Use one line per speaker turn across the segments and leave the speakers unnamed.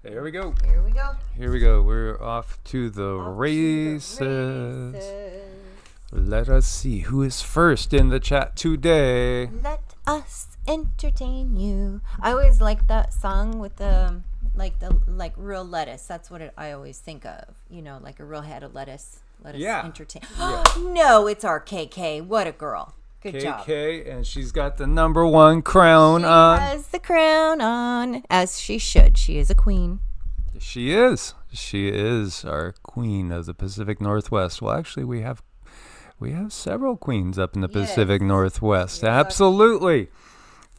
Here we go.
Here we go.
Here we go. We're off to the races. Let us see who is first in the chat today.
Let us entertain you. I always like that song with the real lettuce. That's what I always think of. You know, like a real head of lettuce. Let us entertain. Yeah. No, it's our KK. What a girl. Good job.
KK, and she's got the #1 crown on.
She has the crown on, as she should. She is a queen.
She is. She is our queen of the Pacific Northwest. Well, actually, we have several queens up in the Pacific Northwest. Absolutely.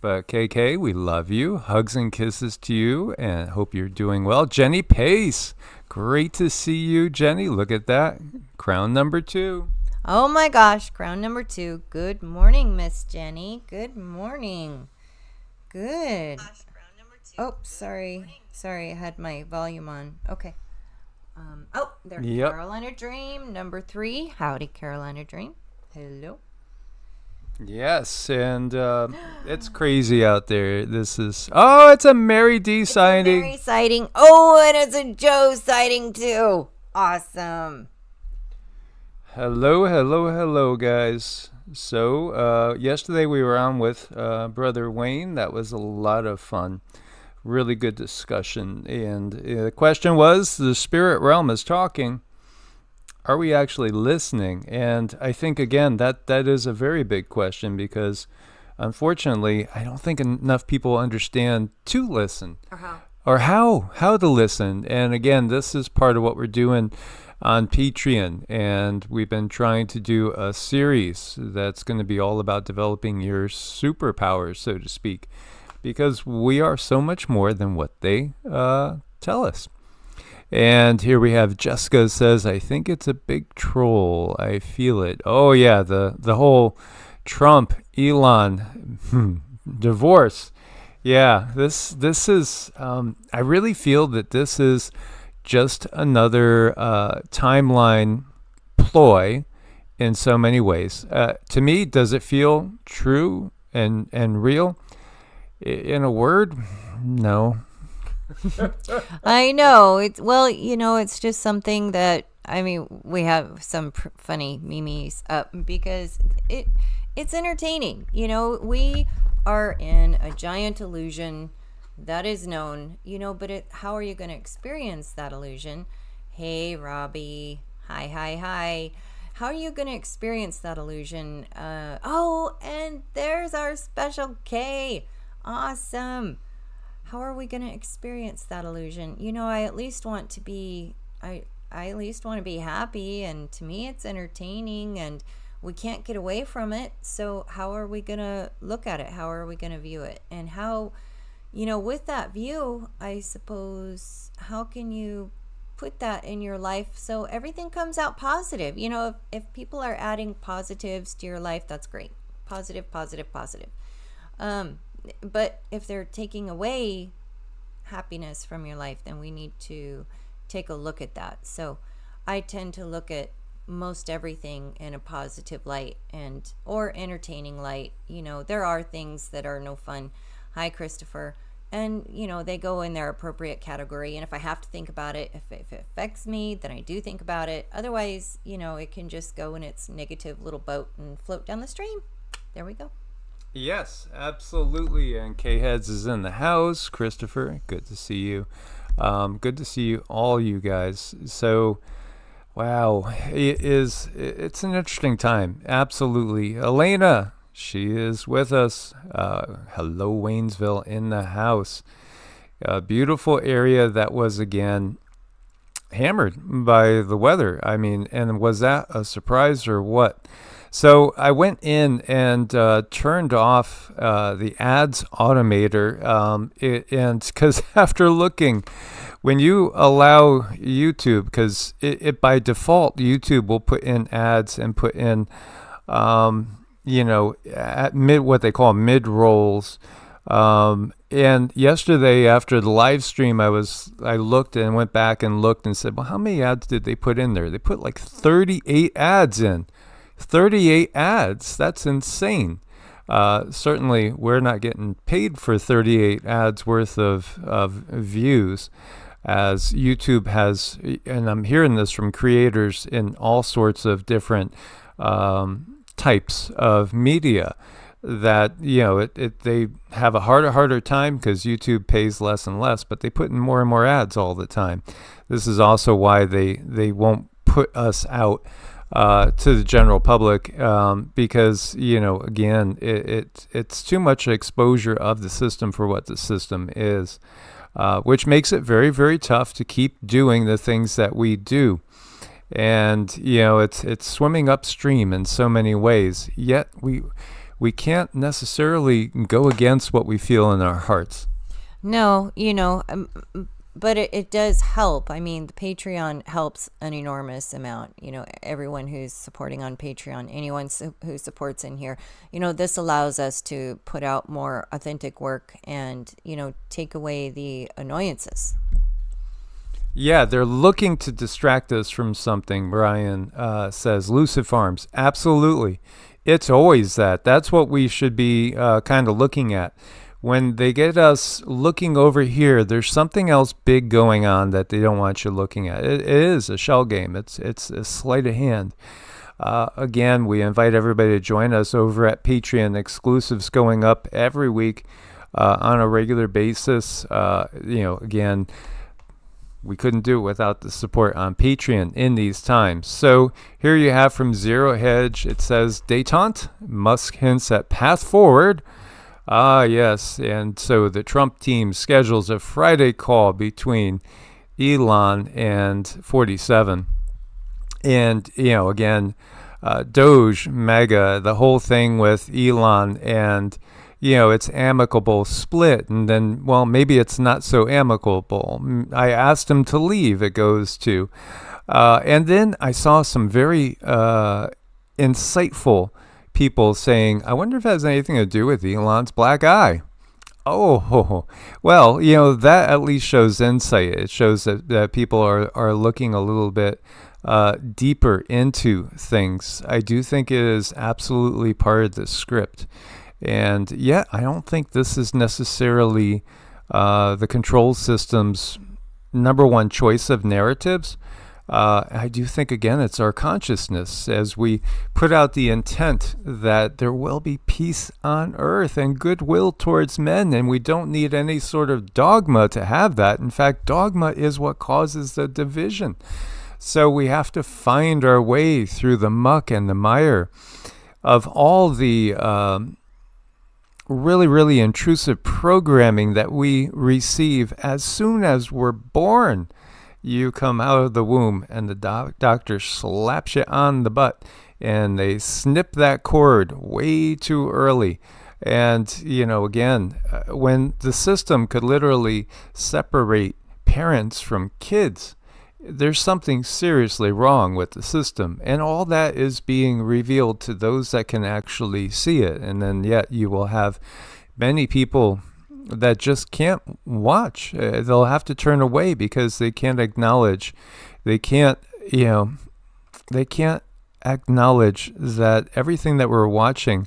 But KK, we love you. Hugs and kisses to you, and hope you're doing well. Jenny Pace, great to see you, Jenny. Look at that. Crown #2.
Oh my gosh, crown #2. Good morning, Miss Jenny. Good morning. Good. Oh, sorry. Sorry, I had my volume on. Okay. There's Carolina Dream, #3. Howdy, Carolina Dream. Hello.
Yes, and it's crazy out there. This is... Oh, it's a Mary D sighting.
Mary sighting. Oh, and it's a Joe sighting, too. Awesome.
Hello, guys. So, yesterday we were on with Brother Wayne. That was a lot of fun. Really good discussion. And the question was, the spirit realm is talking. Are we actually listening? And I think, again, that is a very big question because, unfortunately, I don't think enough people understand to listen. Or how to listen. And, again, this is part of what we're doing on Patreon, and we've been trying to do a series that's going to be all about developing your superpowers, so to speak, because we are so much more than what they tell us. And here we have Jessica says, I think it's a big troll. I feel it. Oh yeah, the whole Trump-Elon divorce. Yeah, this is I really feel that this is just another timeline ploy in so many ways. To me, does it feel true and real? In a word, no.
I know. It's just something that, I mean, we have some funny memes up because it's entertaining. You know, we are in a giant illusion that is known, but how are you going to experience that illusion? Hey, Robbie. Hi. How are you going to experience that illusion? And there's our special K. Awesome. How are we going to experience that illusion? I at least want to be, I at least want to be happy. And to me, it's entertaining and we can't get away from it. So how are we going to look at it? How are we going to view it? And how... with that view, I suppose, how can you put that in your life so everything comes out positive? If people are adding positives to your life, that's great. Positive. But if they're taking away happiness from your life, then we need to take a look at that. So I tend to look at most everything in a positive light or entertaining light. There are things that are no fun. Hi, Christopher. And, they go in their appropriate category. And if I have to think about it, if it affects me, then I do think about it. Otherwise, it can just go in its negative little boat and float down the stream. There we go.
Yes, absolutely. And K-Heads is in the house. Christopher, good to see you. Good to see you, all you guys. So, wow, it's an interesting time. Absolutely. Elena, she is with us. Hello, Waynesville in the house. A beautiful area that was, again, hammered by the weather. I mean, and was that a surprise or what? So I went in and turned off the ads automator. And because after looking, when you allow YouTube, because it by default, YouTube will put in ads and put in... at what they call mid rolls. And yesterday after the live stream, I looked and went back and looked and said, well, how many ads did they put in there? They put like 38 ads in. 38 ads. That's insane. Certainly we're not getting paid for 38 ads worth of views. as YouTube has, and I'm hearing this from creators in all sorts of different types of media, that they have a harder time because YouTube pays less and less, but they put in more and more ads all the time. This is also why they won't put us out to the general public, because again, it's too much exposure of the system for what the system is, which makes it very, very tough to keep doing the things that we do. And it's swimming upstream in so many ways, yet we can't necessarily go against what we feel in our hearts.
No, but it does help. I mean, the Patreon helps an enormous amount. Everyone who's supporting on Patreon, anyone who supports in here, this allows us to put out more authentic work and, take away the annoyances.
Yeah, they're looking to distract us from something, Brian says. Lucid Farms, absolutely. It's always that. That's what we should be kind of looking at. When they get us looking over here, there's something else big going on that they don't want you looking at. It is a shell game. It's a sleight of hand. Again, we invite everybody to join us over at Patreon. Exclusives going up every week on a regular basis. Again, we couldn't do it without the support on Patreon in these times. So here you have from Zero Hedge. It says, détente, Musk hints at path forward. Yes. And so the Trump team schedules a Friday call between Elon and 47. And, again, Doge, Maga, the whole thing with Elon and, it's amicable split. And then, well, maybe it's not so amicable. I asked him to leave, it goes to. And then I saw some very insightful people saying, I wonder if it has anything to do with Elon's black eye. Oh, well, that at least shows insight. It shows that people are looking a little bit deeper into things. I do think it is absolutely part of the script. And yet, I don't think this is necessarily the control system's number one choice of narratives. I do think, again, it's our consciousness as we put out the intent that there will be peace on earth and goodwill towards men, and we don't need any sort of dogma to have that. In fact, dogma is what causes the division. So we have to find our way through the muck and the mire of all the really, really intrusive programming that we receive as soon as we're born. You come out of the womb and the doctor slaps you on the butt and they snip that cord way too early. And, again, when the system could literally separate parents from kids, there's something seriously wrong with the system. And all that is being revealed to those that can actually see it. And then yet you will have many people that just can't watch. They'll have to turn away because they can't acknowledge. They can't acknowledge that everything that we're watching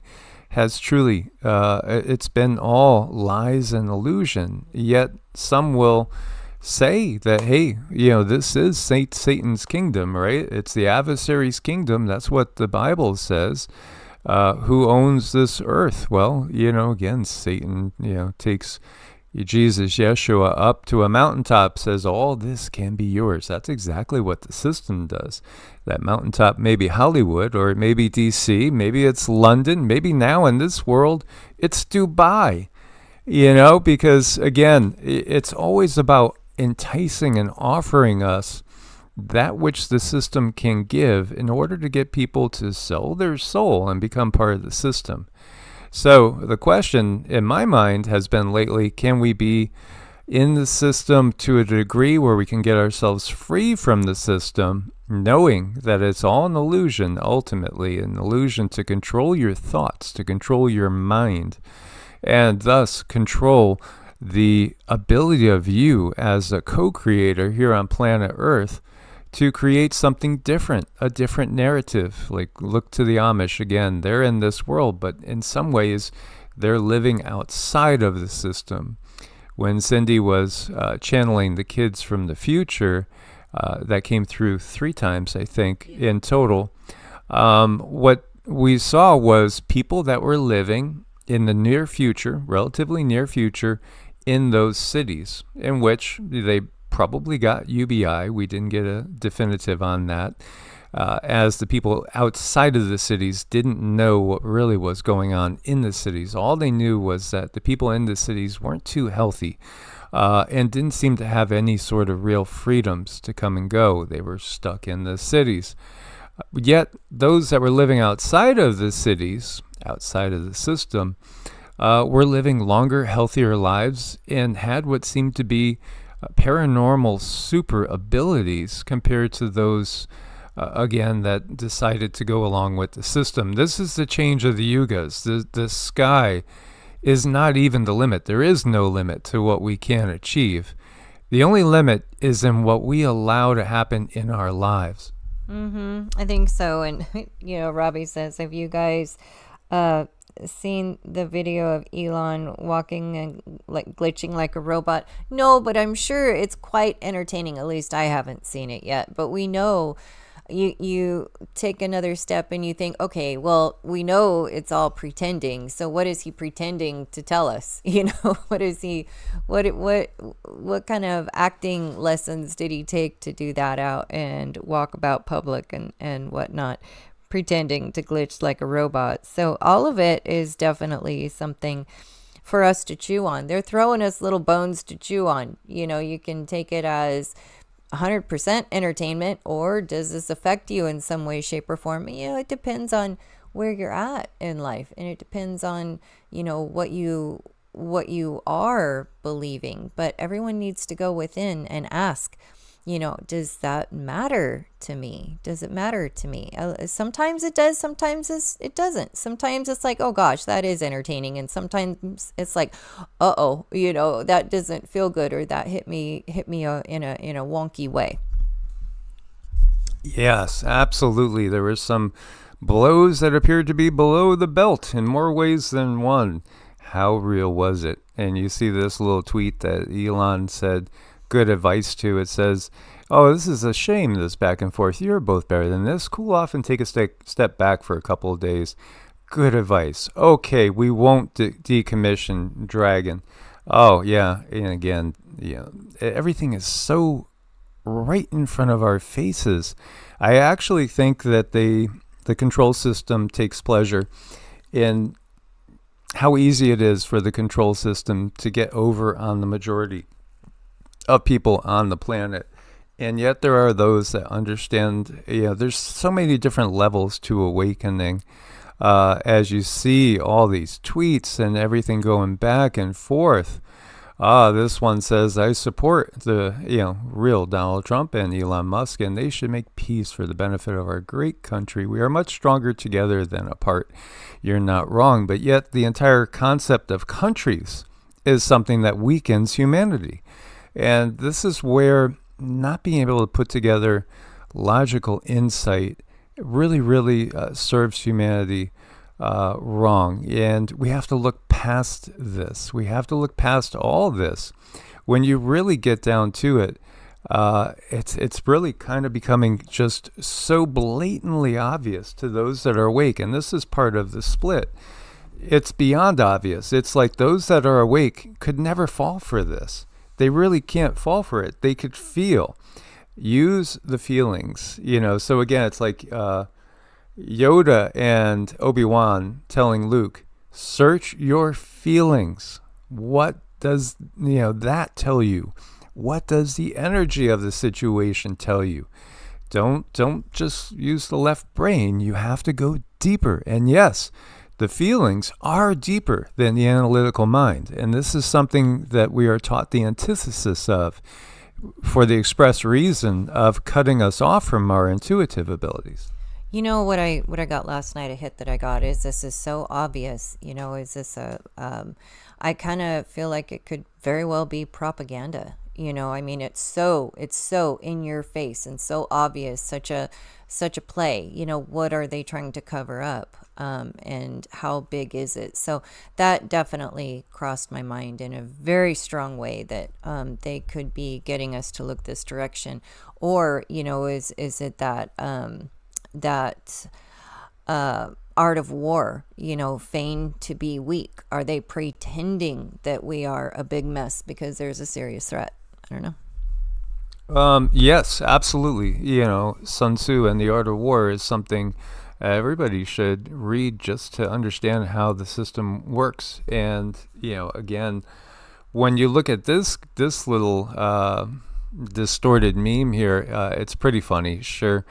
has truly, it's been all lies and illusion. Yet some will say that, hey, this is Satan's kingdom, right? It's the adversary's kingdom. That's what the Bible says. Who owns this earth? Well, again, Satan, takes Jesus, Yeshua, up to a mountaintop, says, all this can be yours. That's exactly what the system does. That mountaintop may be Hollywood, or it may be DC, maybe it's London, maybe now in this world, it's Dubai, because, again, it's always about enticing and offering us that which the system can give in order to get people to sell their soul and become part of the system. So the question in my mind has been lately, can we be in the system to a degree where we can get ourselves free from the system, knowing that it's all an illusion, ultimately, an illusion to control your thoughts, to control your mind, and thus control the ability of you as a co-creator here on planet Earth to create something different, a different narrative. Like, look to the Amish again. They're in this world, but in some ways, they're living outside of the system. when Cindy was channeling the kids from the future. That came through 3 times, I think, in total. What we saw was people that were living in the near future, relatively near future, in those cities, in which they probably got UBI. We didn't get a definitive on that, as the people outside of the cities didn't know what really was going on in the cities. All they knew was that the people in the cities weren't too healthy. And didn't seem to have any sort of real freedoms to come and go. They were stuck in the cities. Yet those that were living outside of the cities, outside of the system, were living longer, healthier lives and had what seemed to be paranormal super abilities compared to those, again, that decided to go along with the system. This is the change of the yugas. The sky is not even the limit. There is no limit to what we can achieve. The only limit is in what we allow to happen in our lives.
I think so. And, Robbie says, have you guys seen the video of Elon walking and like glitching like a robot? No, but I'm sure it's quite entertaining. At least I haven't seen it yet. But we know you take another step and you think, okay, well, we know it's all pretending. So what is he pretending to tell us? What is he, what kind of acting lessons did he take to do that out and walk about public and whatnot, pretending to glitch like a robot? So all of it is definitely something for us to chew on. They're throwing us little bones to chew on. You can take it as 100% entertainment, or does this affect you in some way, shape, or form? It depends on where you're at in life, and it depends on what you are believing. But everyone needs to go within and ask, does that matter to me? Does it matter to me? Sometimes it does, sometimes it doesn't. Sometimes it's like, oh gosh, that is entertaining, and sometimes it's like, that doesn't feel good, or that hit me in a wonky way.
Yes, absolutely. There were some blows that appeared to be below the belt in more ways than one. How real was it? And you see this little tweet that Elon said good advice to. It says, oh, this is a shame, this back and forth. You're both better than this. Cool off and take a step back for a couple of days. Good advice. Okay, we won't decommission Dragon. Oh, yeah. And again, everything is so right in front of our faces. I actually think that the control system takes pleasure in how easy it is for the control system to get over on the majority of people on the planet. And yet there are those that understand, there's so many different levels to awakening. As you see all these tweets and everything going back and forth. This one says, I support the, real Donald Trump and Elon Musk, and they should make peace for the benefit of our great country. We are much stronger together than apart. You're not wrong. But yet the entire concept of countries is something that weakens humanity. And this is where not being able to put together logical insight really, really serves humanity wrong. And we have to look past this. We have to look past all this. When you really get down to it, it's really kind of becoming just so blatantly obvious to those that are awake. And this is part of the split. It's beyond obvious. It's like those that are awake could never fall for this. They really can't fall for it. They could feel. Use the feelings. So again, it's like Yoda and Obi-Wan telling Luke, search your feelings. What does that tell you? What does the energy of the situation tell you? Don't just use the left brain. You have to go deeper. And yes, the feelings are deeper than the analytical mind. And this is something that we are taught the antithesis of, for the express reason of cutting us off from our intuitive abilities.
What I got last night, a hit that I got, is this is so obvious. Is this I kind of feel like it could very well be propaganda. I mean, it's so in your face and so obvious, such a play. What are they trying to cover up? And how big is it? So that definitely crossed my mind in a very strong way, that they could be getting us to look this direction. Or, is it that art of war, feign to be weak? Are they pretending that we are a big mess because there's a serious threat? I don't know.
Yes, absolutely. Sun Tzu and the Art of War is something everybody should read just to understand how the system works. And, again, when you look at this little distorted meme here, it's pretty funny, sure.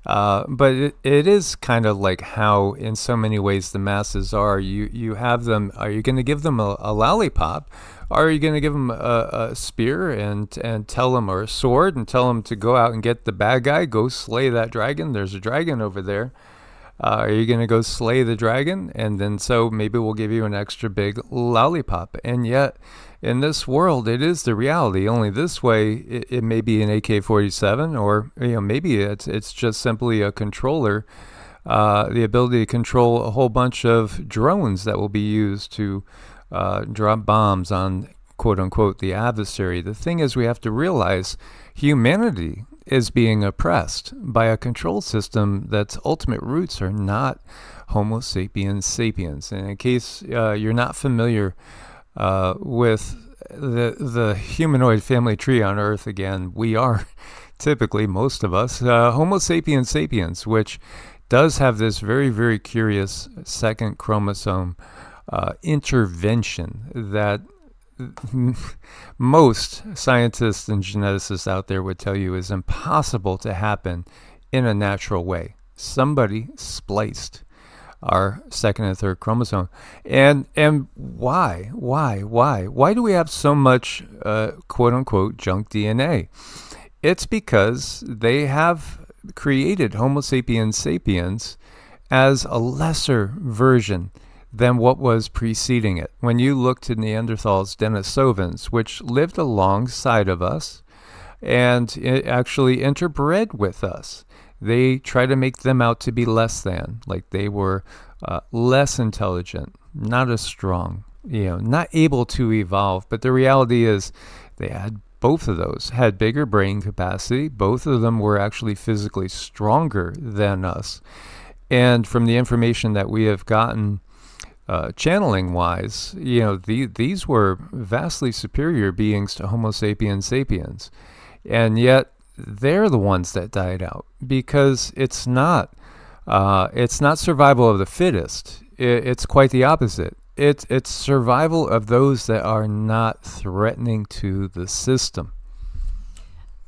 But it is kind of like how, in so many ways, the masses are. You have them. Are you going to give them a lollipop? Or are you going to give them a spear and tell them, or a sword, and tell them to go out and get the bad guy, go slay that dragon? There's a dragon over there. Are you going to go slay the dragon? And then so maybe we'll give you an extra big lollipop. And yet, in this world, it is the reality. Only this way, it may be an AK-47, or maybe it's just simply a controller, the ability to control a whole bunch of drones that will be used to drop bombs on, quote unquote, the adversary. The thing is, we have to realize humanity is being oppressed by a control system that's ultimate roots are not Homo sapiens sapiens. And in case you're not familiar with the humanoid family tree on Earth, again, we are typically, most of us, Homo sapiens sapiens, which does have this very, very curious second chromosome intervention that most scientists and geneticists out there would tell you is impossible to happen in a natural way. Somebody spliced our second and third chromosome. And why? Why do we have so much quote unquote junk DNA? It's because they have created Homo sapiens sapiens as a lesser version than what was preceding it. When you look to Neanderthals, Denisovans, which lived alongside of us and it actually interbred with us, they try to make them out to be less than, like they were less intelligent, not as strong, not able to evolve. But the reality is they had both of those, had bigger brain capacity. Both of them were actually physically stronger than us. And from the information that we have gotten, channeling wise, these were vastly superior beings to Homo sapiens sapiens. And yet they're the ones that died out, because it's not survival of the fittest. It's quite the opposite. It's survival of those that are not threatening to the system.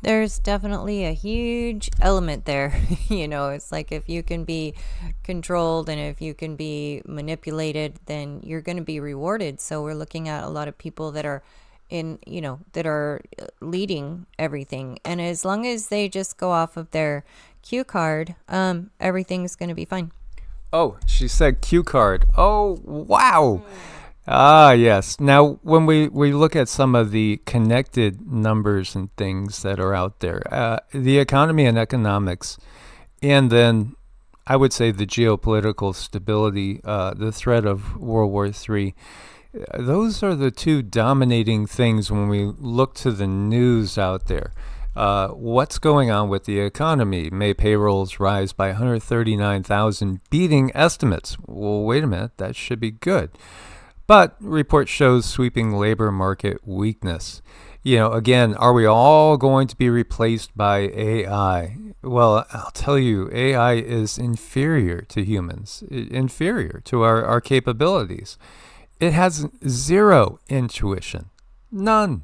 There's definitely a huge element there. It's like, if you can be controlled and if you can be manipulated, then you're going to be rewarded. So we're looking at a lot of people that are that are leading everything. And as long as they just go off of their cue card, everything's going to be fine.
Oh, she said cue card. Oh, wow. Ah, yes. Now, when we look at some of the connected numbers and things that are out there, the economy and economics, and then I would say the geopolitical stability, the threat of World War III, those are the two dominating things when we look to the news out there. What's going on with the economy? May payrolls rise by 139,000, beating estimates. Well, wait a minute, that should be good. But report shows sweeping labor market weakness. Again, are we all going to be replaced by AI? Well, I'll tell you, AI is inferior to humans, inferior to our capabilities. It has zero intuition, none.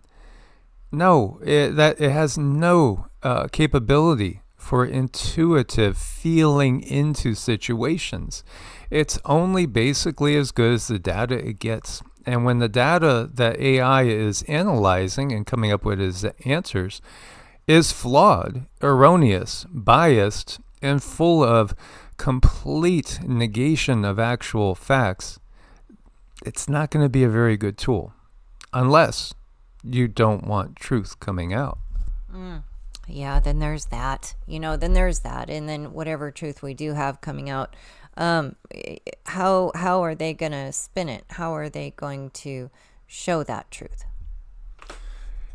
No, it has no capability for intuitive feeling into situations. It's only basically as good as the data it gets. And when the data that AI is analyzing and coming up with as answers is flawed, erroneous, biased, and full of complete negation of actual facts, it's not going to be a very good tool. Unless you don't want truth coming out.
Yeah, then there's that. Then there's that, and then whatever truth we do have coming out, how are they going to spin it? How are they going to show that truth?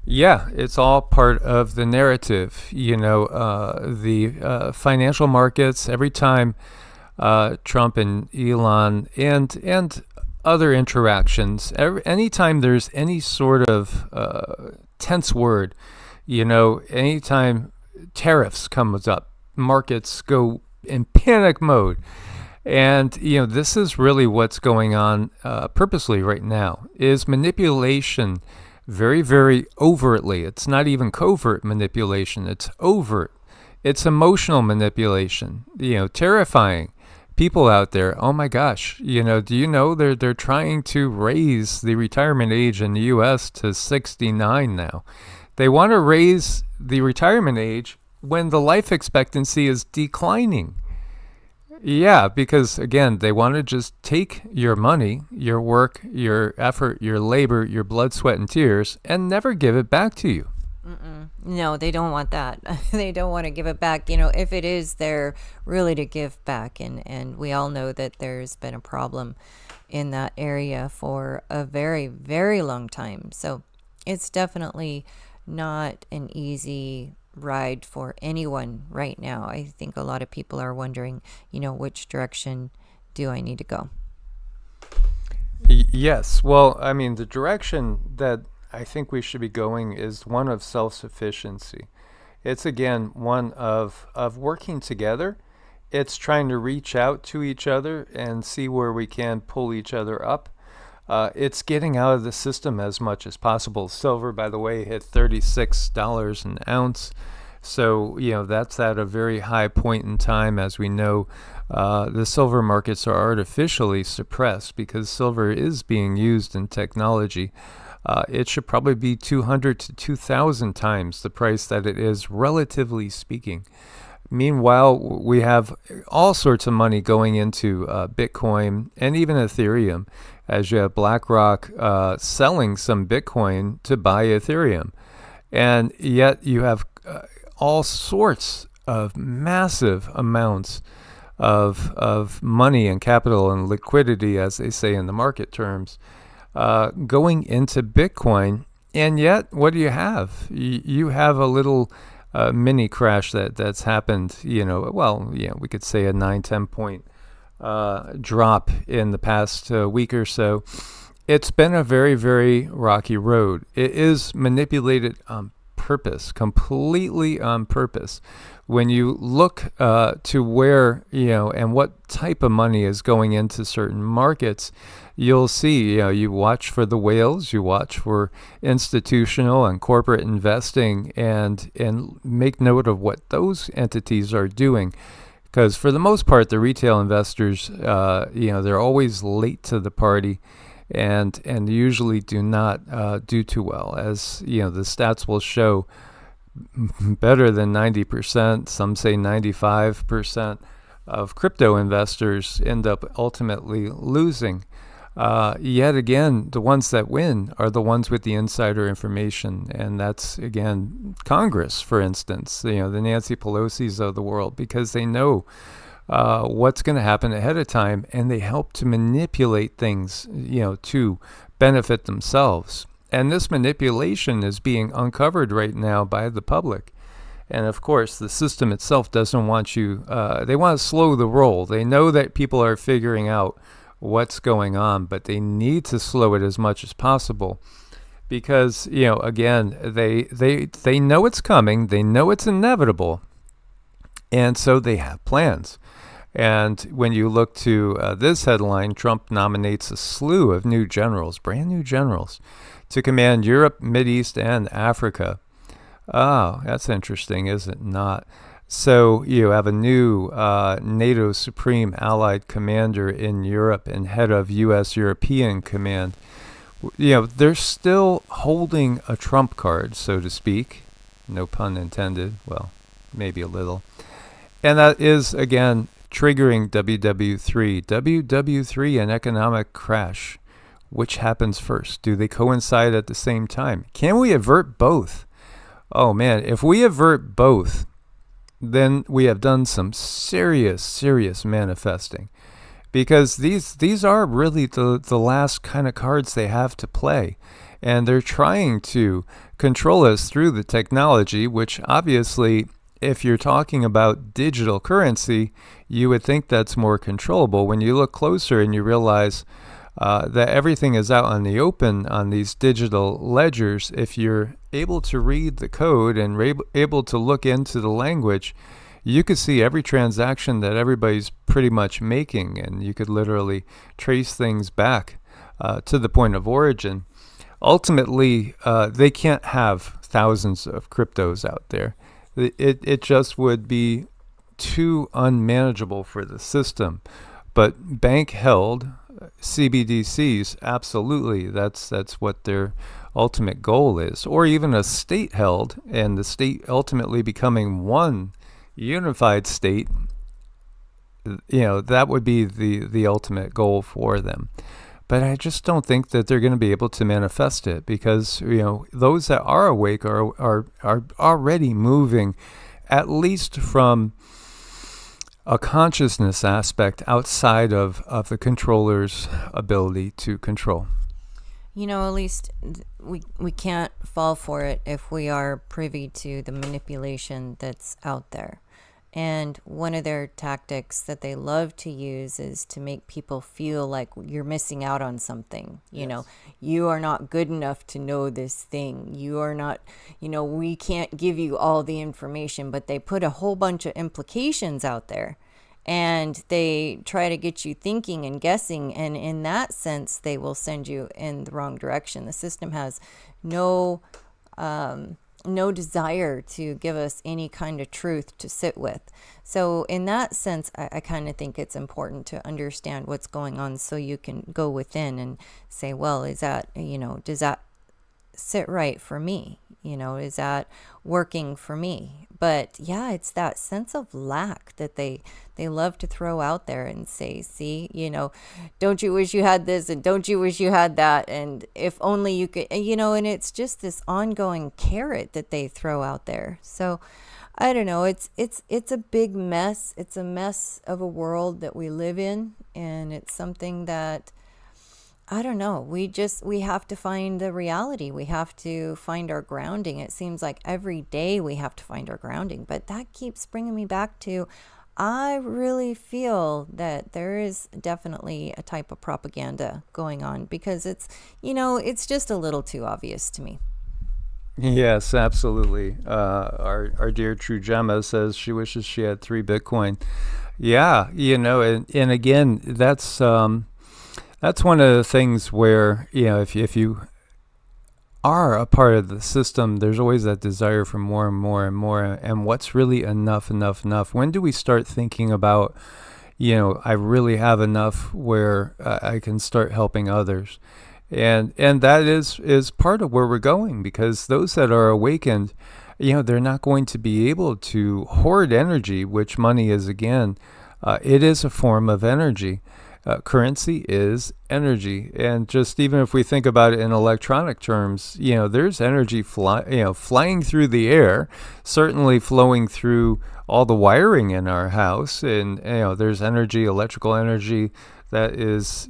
Yeah, it's all part of the narrative. The financial markets, every time Trump and Elon and other interactions, anytime there's any sort of tense word, anytime tariffs comes up, markets go in panic mode. And, this is really what's going on purposely right now, is manipulation very, very overtly. It's not even covert manipulation. It's overt. It's emotional manipulation, terrifying people out there. Oh my gosh, do you know they're trying to raise the retirement age in the U.S. to 69 now. They want to raise the retirement age when the life expectancy is declining. Yeah, because again, they want to just take your money, your work, your effort, your labor, your blood, sweat, and tears, and never give it back to you.
No, they don't want that. They don't want to give it back. If it is there really to give back, and we all know that there's been a problem in that area for a very, very long time. So it's definitely not an easy ride for anyone right now. I think a lot of people are wondering, which direction do I need to go?
Yes. Well, I mean, the direction that I think we should be going is one of self-sufficiency. It's, again, one of working together. It's trying to reach out to each other and see where we can pull each other up. It's getting out of the system as much as possible. Silver, by the way, hit $36 an ounce. So, that's at a very high point in time. As we know, the silver markets are artificially suppressed because silver is being used in technology. It should probably be 200 to 2,000 times the price that it is, relatively speaking. Meanwhile, we have all sorts of money going into Bitcoin and even Ethereum, as you have BlackRock selling some Bitcoin to buy Ethereum. And yet you have all sorts of massive amounts of money and capital and liquidity, as they say in the market terms, going into Bitcoin. And yet, what do you have? You have a little mini crash that's happened, we could say a 9-10 point drop in the past week or so. It's been a very, very rocky road. It is manipulated on purpose, completely on purpose. When you look to where, and what type of money is going into certain markets, you'll see, you watch for the whales, you watch for institutional and corporate investing, and make note of what those entities are doing. Because for the most part, the retail investors, they're always late to the party, and usually do not do too well. As the stats will show, better than 90%, some say 95% of crypto investors end up ultimately losing. Yet again, the ones that win are the ones with the insider information, and that's, again, Congress, for instance, the Nancy Pelosi's of the world, because they know what's going to happen ahead of time, and they help to manipulate things, to benefit themselves. And this manipulation is being uncovered right now by the public. And of course, the system itself doesn't want you, they want to slow the roll. They know that people are figuring out what's going on, but they need to slow it as much as possible. Because, again, they know it's coming, they know it's inevitable, and so they have plans. And when you look to this headline, Trump nominates a slew of new generals, brand new generals, to command Europe, Mideast, and Africa. Oh, that's interesting, is it not? So you have a new NATO Supreme Allied Commander in Europe and head of U.S. European Command. They're still holding a trump card, so to speak. No pun intended. Well, maybe a little. And that is, again, triggering WW3. WW3, an economic crash. Which happens first? Do they coincide at the same time? Can we avert both? Oh man, if we avert both, then we have done some serious manifesting. Because these are really the last kind of cards they have to play. And they're trying to control us through the technology, which obviously, if you're talking about digital currency, you would think that's more controllable. When you look closer and you realize that everything is out on the open on these digital ledgers, if you're able to read the code and able to look into the language, you could see every transaction that everybody's pretty much making, and you could literally trace things back to the point of origin. Ultimately, they can't have thousands of cryptos out there. It just would be too unmanageable for the system. But bank-held CBDCs, absolutely, that's what their ultimate goal is. Or even a state-held, and the state ultimately becoming one unified state, that would be the ultimate goal for them. But I just don't think that they're going to be able to manifest it, because those that are awake are already moving, at least from a consciousness aspect outside of the controller's ability to control.
At least we can't fall for it if we are privy to the manipulation that's out there. And one of their tactics that they love to use is to make people feel like you're missing out on something.
Yes.
You are not good enough to know this thing. You are not, we can't give you all the information, but they put a whole bunch of implications out there, and they try to get you thinking and guessing. And in that sense, they will send you in the wrong direction. The system has no desire to give us any kind of truth to sit with. So in that sense, I kind of think it's important to understand what's going on, so you can go within and say, well, is that, does that sit right for me? Is that working for me? But yeah, it's that sense of lack that they love to throw out there and say, see, don't you wish you had this, and don't you wish you had that, and if only you could, and it's just this ongoing carrot that they throw out there. So I don't know, it's a big mess. It's a mess of a world that we live in, and it's something that, I don't know, we have to find the reality. We have to find our grounding. It seems like every day we have to find our grounding, but that keeps bringing me back to, I really feel that there is definitely a type of propaganda going on, because it's just a little too obvious to me.
Yes, absolutely. Our dear True Gemma says she wishes she had 3 Bitcoin. Yeah, and again, that's one of the things where, if you are a part of the system, there's always that desire for more and more and more. And what's really enough? When do we start thinking about, I really have enough where I can start helping others? And that is part of where we're going, because those that are awakened, they're not going to be able to hoard energy, which money is, again, it is a form of energy. Currency is energy. And just even if we think about it in electronic terms, there's energy flying through the air, certainly flowing through all the wiring in our house. And, there's energy, electrical energy, that is,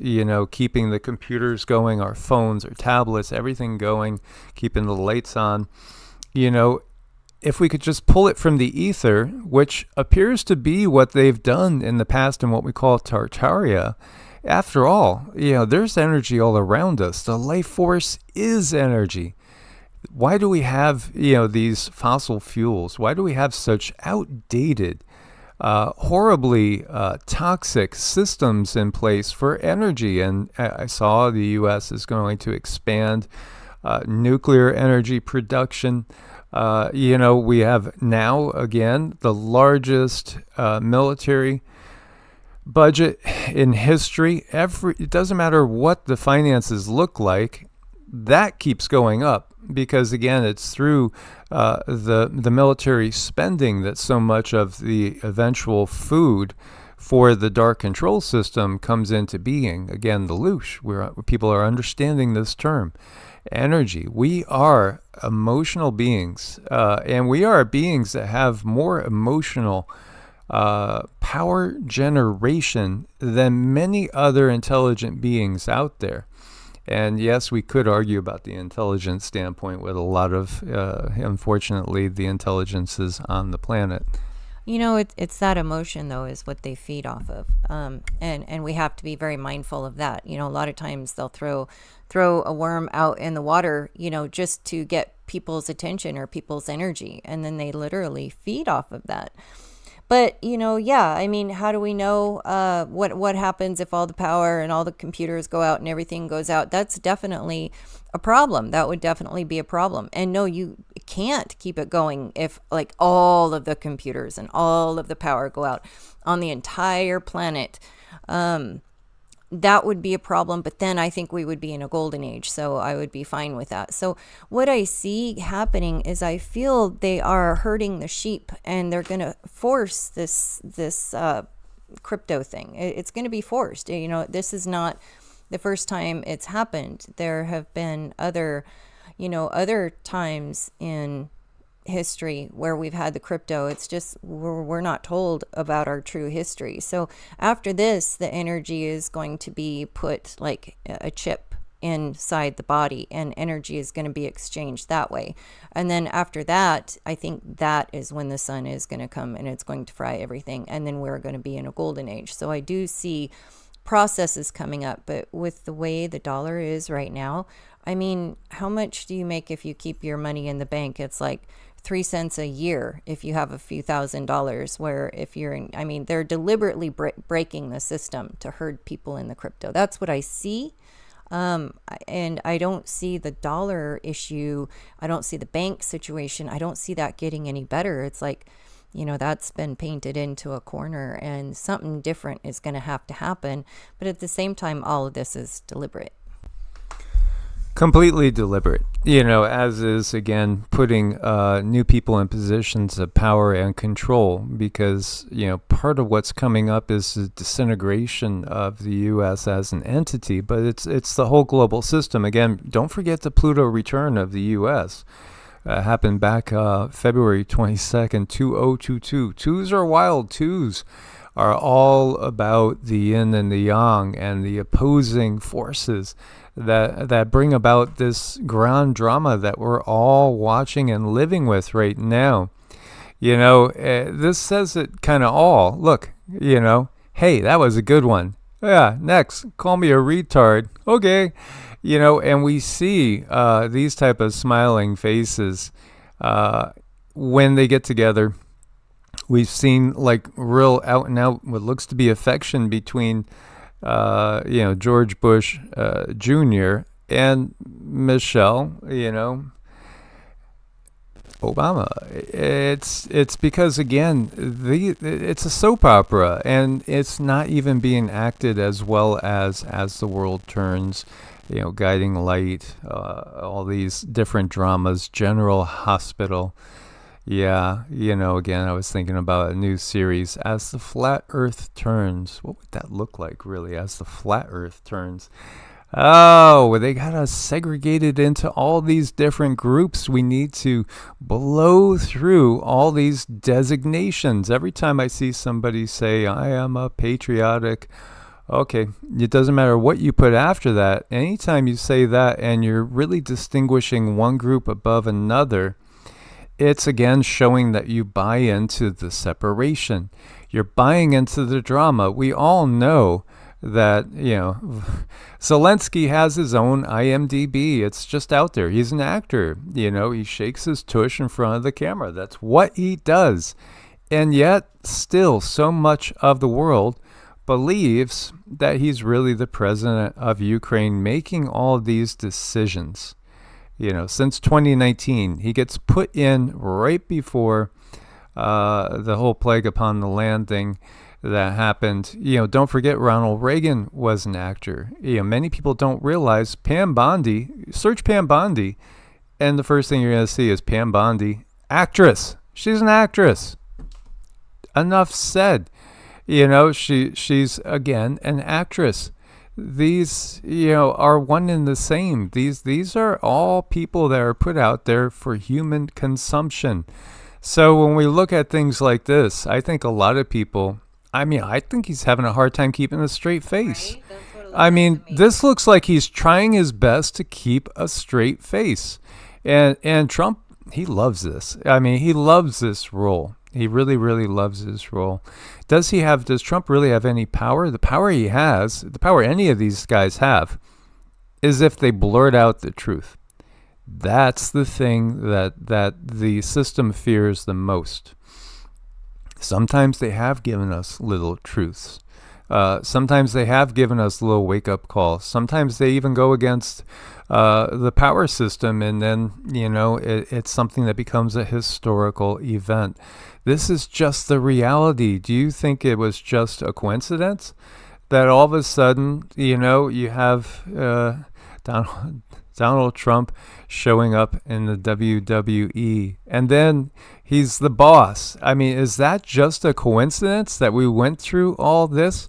keeping the computers going, our phones, our tablets, everything going, keeping the lights on. If we could just pull it from the ether, which appears to be what they've done in the past in what we call Tartaria, after all, there's energy all around us. The life force is energy. Why do we have, these fossil fuels? Why do we have such outdated, horribly toxic systems in place for energy? And I saw the U.S. is going to expand nuclear energy production. We have now, again, the largest military budget in history. It doesn't matter what the finances look like, that keeps going up, because, again, it's through the military spending that so much of the eventual food for the dark control system comes into being. Again, the loosh, where people are understanding this term. Energy. We are emotional beings, and we are beings that have more emotional power generation than many other intelligent beings out there. And yes, we could argue about the intelligence standpoint with a lot of, unfortunately, the intelligences on the planet.
You know, it's that emotion, though, is what they feed off of. And we have to be very mindful of that. You know, a lot of times they'll throw a worm out in the water, you know, just to get people's attention or people's energy. And then they literally feed off of that. But, you know, yeah, I mean, how do we know what happens if all the power and all the computers go out and everything goes out? That's definitely a problem. That would definitely be a problem. And no, you can't keep it going if like all of the computers and all of the power go out on the entire planet. That would be a problem, but then I think we would be in a golden age, so I would be fine with that. So what I see happening is I feel they are herding the sheep, and they're going to force this crypto thing. It's going to be forced. You know, this is not the first time it's happened. There have been other times in history where we've had the crypto. It's just we're not told about our true history. So after this, the energy is going to be put like a chip inside the body, and energy is going to be exchanged that way. And then after that, I think that is when the sun is going to come and it's going to fry everything, and then we're going to be in a golden age. So I do see processes coming up, but with the way the dollar is right now, I mean, how much do you make if you keep your money in the bank? It's like 3 cents a year if you have a few $1,000s, where if you're in, I mean, they're deliberately breaking the system to herd people in the crypto. That's what I see. And I don't see the dollar issue. I don't see the bank situation. I don't see that getting any better. It's like, you know, that's been painted into a corner, and something different is going to have to happen. But at the same time, all of this is deliberate.
Completely deliberate, you know, as is, again, putting new people in positions of power and control, because, you know, part of what's coming up is the disintegration of the U.S. as an entity, but it's the whole global system. Again, don't forget the Pluto return of the U.S. Happened back February 22nd, 2022. Twos are wild. Twos are all about the yin and the yang and the opposing forces that bring about this ground drama that we're all watching and living with right now. You know, this says it kind of all. Look, you know, hey, that was a good one. Yeah, next, call me a retard. Okay. You know, and we see these type of smiling faces when they get together. We've seen like real out and out what looks to be affection between you know, George Bush Jr. and Michelle, you know, Obama. It's because, again, it's a soap opera, and it's not even being acted as well as the world turns. You know, Guiding Light, all these different dramas, General Hospital. Yeah, you know, again, I was thinking about a new series, As the Flat Earth Turns. What would that look like, really, as the flat Earth turns? Oh, they got us segregated into all these different groups. We need to blow through all these designations. Every time I see somebody say, I am a patriotic, okay, it doesn't matter what you put after that. Anytime you say that and you're really distinguishing one group above another, it's again showing that you buy into the separation. You're buying into the drama. We all know that, you know, Zelensky has his own IMDb. It's just out there. He's an actor. You know, he shakes his tush in front of the camera. That's what he does. And yet, still, so much of the world believes that he's really the president of Ukraine, making all these decisions. You know, since 2019, he gets put in right before the whole plague upon the land thing that happened. You know, don't forget Ronald Reagan was an actor. You know, many people don't realize Pam Bondi, search Pam Bondi, and the first thing you're going to see is Pam Bondi, actress. She's an actress. Enough said. She's again an actress. These, are one and the same. These are all people that are put out there for human consumption. So when we look at things like this, I think a lot of people, I think he's having a hard time keeping a straight face.
Right? That's what it looks like to me.
This looks like he's trying his best to keep a straight face. And Trump, he loves this. He loves this role. He really, really loves this role. Does Trump really have any power? The power he has, the power any of these guys have, is if they blurt out the truth. That's the thing that the system fears the most. Sometimes they have given us little truths. Sometimes they have given us little wake-up calls. Sometimes they even go against the power system, and then, it's something that becomes a historical event. This is just the reality. Do you think it was just a coincidence that all of a sudden, you have Donald Trump showing up in the WWE, and then he's the boss? Is that just a coincidence that we went through all this?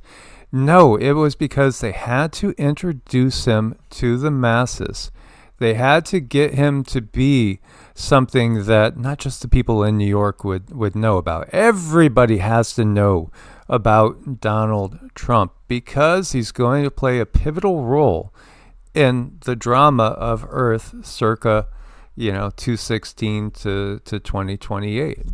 No, it was because they had to introduce him to the masses. They had to get him to be something that not just the people in New York would know about. Everybody has to know about Donald Trump because he's going to play a pivotal role in the drama of Earth circa, 216 to 2028.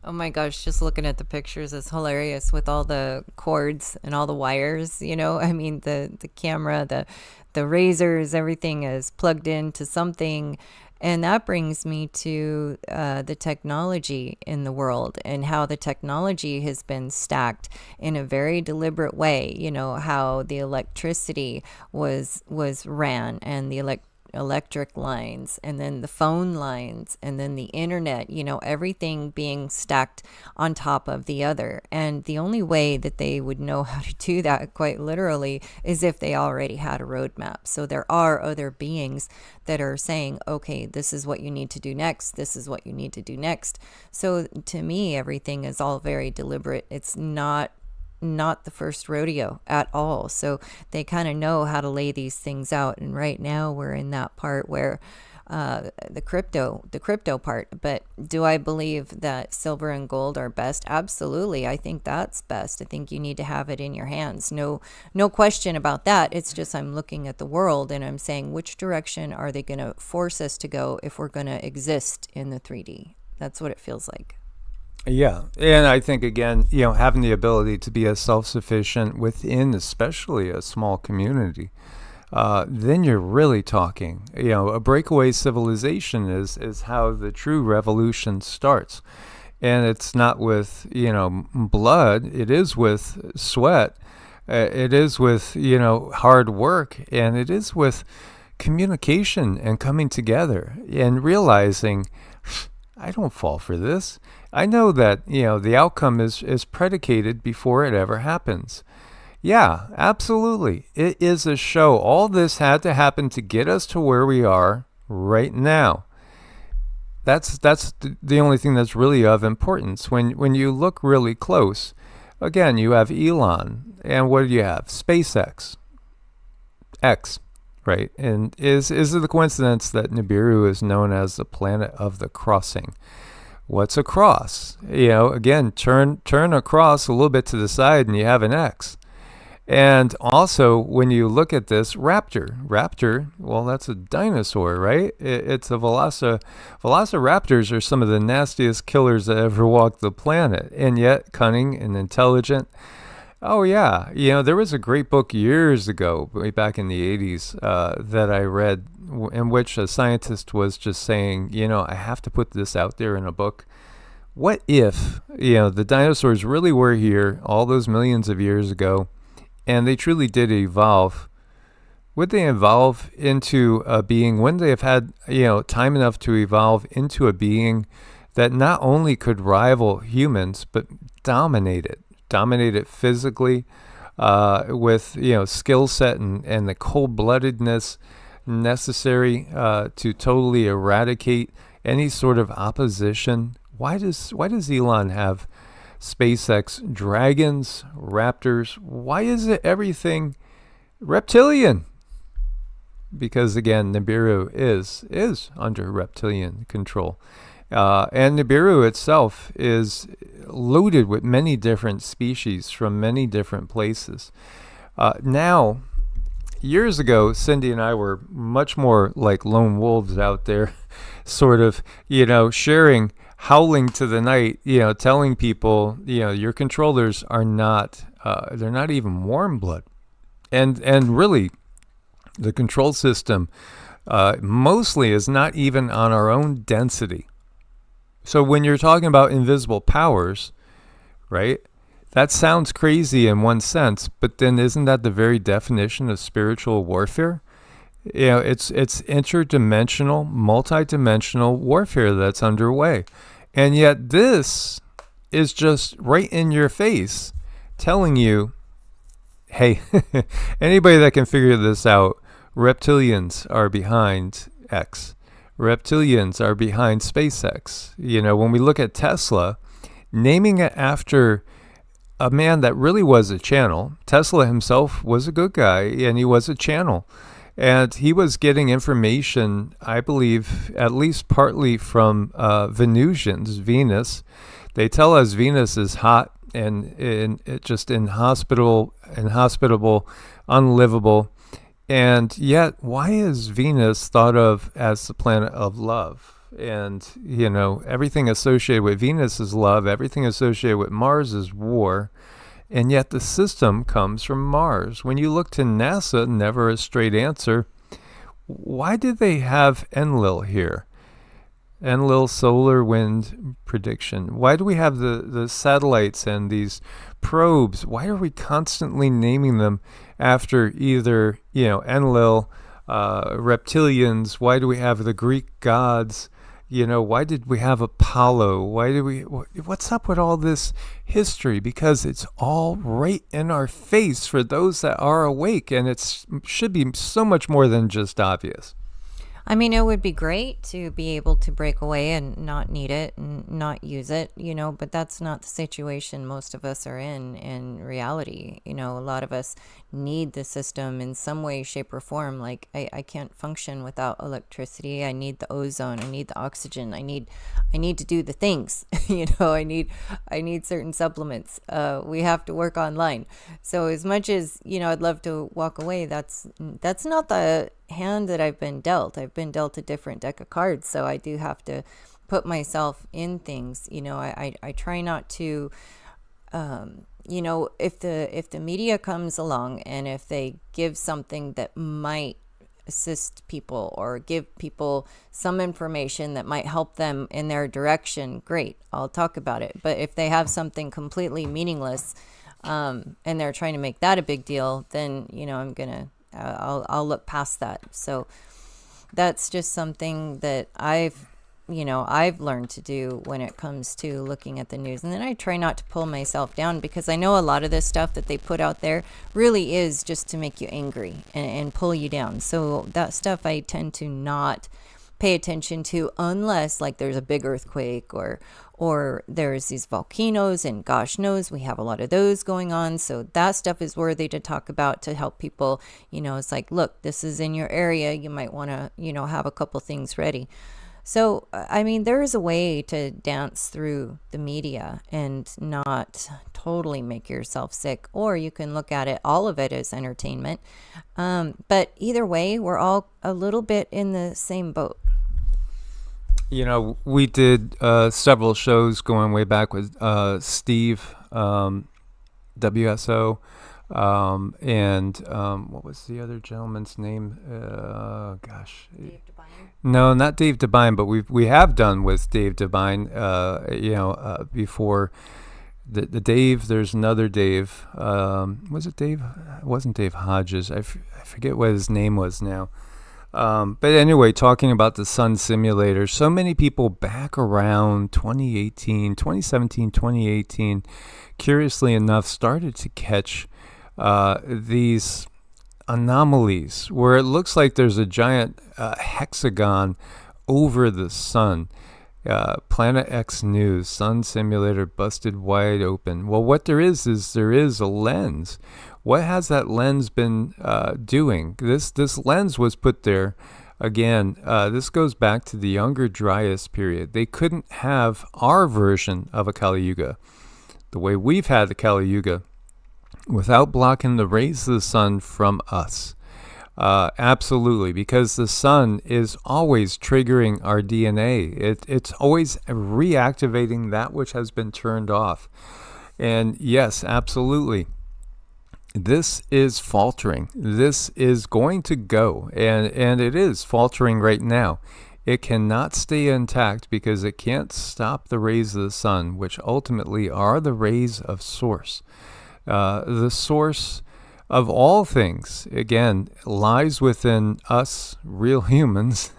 Oh my gosh, just looking at the pictures is hilarious with all the cords and all the wires, the camera, the razors, everything is plugged into something. And that brings me to the technology in the world and how the technology has been stacked in a very deliberate way. How the electricity was ran, and the electric lines, and then the phone lines, and then the internet, everything being stacked on top of the other. And the only way that they would know how to do that, quite literally, is if they already had a roadmap. So there are other beings that are saying, okay, this is what you need to do next. This is what you need to do next. So to me, everything is all very deliberate. It's not the first rodeo at all. So they kind of know how to lay these things out. And right now we're in that part where the crypto part. But do I believe that silver and gold are best? Absolutely. I think that's best. I think you need to have it in your hands. No question about that. It's just I'm looking at the world and I'm saying, which direction are they going to force us to go if we're going to exist in the 3D? That's what it feels like.
Yeah, and I think, again, having the ability to be as self-sufficient within especially a small community, then you're really talking. A breakaway civilization is how the true revolution starts. And it's not with, blood. It is with sweat. It is with, hard work. And it is with communication and coming together and realizing, I don't fall for this. I know that, the outcome is predicated before it ever happens. Yeah, absolutely. It is a show. All this had to happen to get us to where we are right now. That's the only thing that's really of importance. When you look really close, again, you have Elon, and what do you have? SpaceX. X, right? And is it the coincidence that Nibiru is known as the planet of the crossing? What's a cross? Again, turn across a little bit to the side and you have an X. And also, when you look at this raptor, well, that's a dinosaur, right? It's a velociraptors are some of the nastiest killers that ever walked the planet, and yet cunning and intelligent. Oh, yeah. There was a great book years ago, way back in the 80s, that I read in which a scientist was just saying, I have to put this out there in a book. What if, the dinosaurs really were here all those millions of years ago, and they truly did evolve? Would they evolve into a being? Wouldn't they have had, time enough to evolve into a being that not only could rival humans, but dominate it physically, with, skill set and the cold-bloodedness necessary to totally eradicate any sort of opposition? Why does Elon have SpaceX dragons, raptors. Why is it everything reptilian? Because again, Nibiru is under reptilian control. And Nibiru itself is loaded with many different species from many different places. Now, years ago, Cindy and I were much more like lone wolves out there, sort of, sharing, howling to the night, telling people, your controllers are not, they're not even warm blood. And really, the control system mostly is not even on our own density. So when you're talking about invisible powers, right, that sounds crazy in one sense, but then isn't that the very definition of spiritual warfare? It's interdimensional, multidimensional warfare that's underway. And yet this is just right in your face telling you, hey, anybody that can figure this out, reptilians are behind X. Reptilians are behind SpaceX. When we look at Tesla, naming it after a man that really was a channel. Tesla himself was a good guy, and he was a channel. And he was getting information, I believe, at least partly from Venusians, Venus. They tell us Venus is hot and just inhospitable, unlivable. And yet, why is Venus thought of as the planet of love? And, everything associated with Venus is love. Everything associated with Mars is war. And yet the system comes from Mars. When you look to NASA, never a straight answer. Why did they have Enlil here? Enlil solar wind prediction. Why do we have the satellites and these probes? Why are we constantly naming them after either, Enlil, reptilians? Why do we have the Greek gods? Why did we have Apollo? What's up with all this history? Because it's all right in our face for those that are awake, and it should be so much more than just obvious.
I mean, it would be great to be able to break away and not need it and not use it, but that's not the situation most of us are in reality. A lot of us need the system in some way, shape, or form. Like, I can't function without electricity. I need the ozone. I need the oxygen. I need to do the things. I need certain supplements. We have to work online. So as much as, I'd love to walk away, that's not the hand that I've been dealt. I've been dealt a different deck of cards, so I do have to put myself in things. I try not to if the media comes along and if they give something that might assist people or give people some information that might help them in their direction, great, I'll talk about it. But if they have something completely meaningless and they're trying to make that a big deal, then I'll look past that. So that's just something that I've learned to do when it comes to looking at the news. And then I try not to pull myself down, because I know a lot of this stuff that they put out there really is just to make you angry and pull you down. So that stuff I tend to not pay attention to unless like there's a big earthquake or there's these volcanoes, and gosh knows we have a lot of those going on. So that stuff is worthy to talk about to help people. It's like, look, this is in your area. You might want to, have a couple things ready. So, I mean, there is a way to dance through the media and not totally make yourself sick, or you can look at it, all of it as entertainment. But either way, we're all a little bit in the same boat.
We did several shows going way back with Steve, WSO, and what was the other gentleman's name? Gosh.
Dave Devine?
No, not Dave Devine, but we have done with Dave Devine, before. The Dave, there's another Dave. Was it Dave? It wasn't Dave Hodges. I forget what his name was now. But anyway, talking about the sun simulator, so many people back around 2017, 2018, curiously enough, started to catch these anomalies where it looks like there's a giant hexagon over the sun. Planet X News, Sun Simulator busted wide open. Well, what there is a lens. What has that lens been doing? This lens was put there. Again, this goes back to the Younger Dryas period. They couldn't have our version of a Kali Yuga, the way we've had the Kali Yuga, without blocking the rays of the sun from us. Absolutely, because the sun is always triggering our DNA. It's always reactivating that which has been turned off. And yes, absolutely, this is faltering. This is going to go, and it is faltering right now. It cannot stay intact because it can't stop the rays of the sun, which ultimately are the rays of source. The source of all things, again, lies within us, real humans,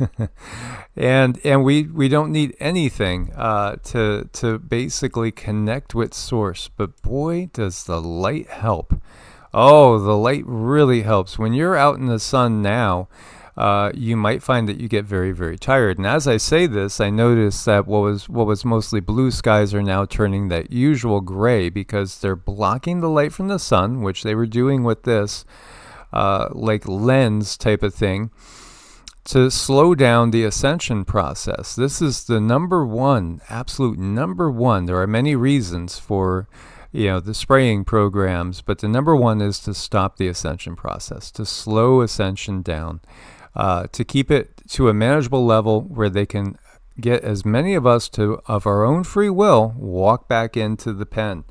and we don't need anything to basically connect with source. But boy, does the light help! Oh, the light really helps. When you're out in the sun now, you might find that you get very, very tired. And as I say this, I notice that what was mostly blue skies are now turning that usual gray because they're blocking the light from the sun, which they were doing with this like lens type of thing, to slow down the ascension process. This is the number one, absolute number one. There are many reasons for the spraying programs, but the number one is to stop the ascension process, to slow ascension down, to keep it to a manageable level where they can get as many of us of our own free will, walk back into the pen.